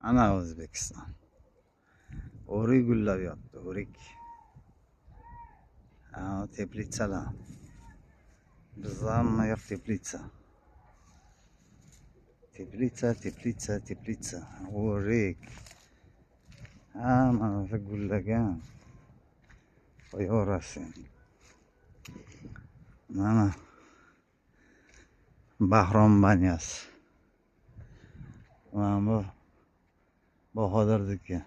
Ana O'zbekiston. O'rik gullab yotdi, o'rik. Teplitsalar. Bizda hamma yoq teplitsa. Teplitsa. O'rik. Mana o'sha gullagan. Qo'yaverasiz. Mana Bahrom banyasi. Mana bu Bahodirniki.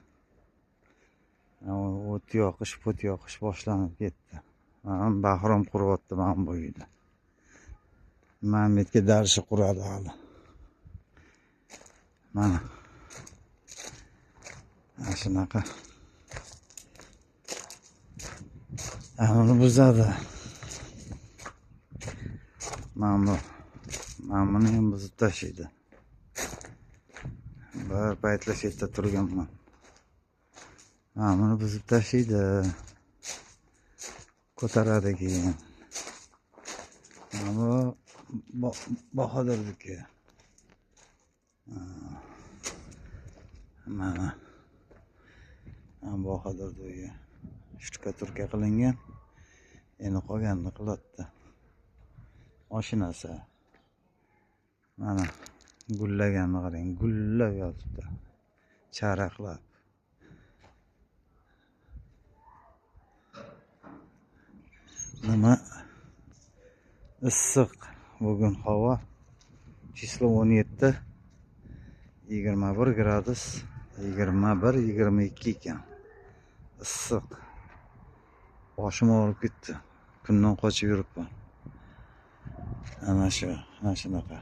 O't yoqish, put yoqish boshlanib ketdi. Mana Bahrom quryapti mana bu uyda. Mamedga darshi quradi hali. Mana shunaqa. Uni buzadi. Mana buni ham buzib tashlaydi. Bir paytlar chetda turganman. Buni buzib tashlaydi. Ko'taradi keyin. Bu Bahodirniki. Mana Bahodir uyi shtukaturka qilingan. Endi qolganini qiladi. Mashinasi. Mana gullaganni qarang, gullab yotibdi. Charaqlab. Nima issiq bugun havo. Chislo 17, 21 gradus, 21-22 ekan. Issiq. Boshim og'rib ketdi. Kundan qochib yuribman. Ana shunaqa.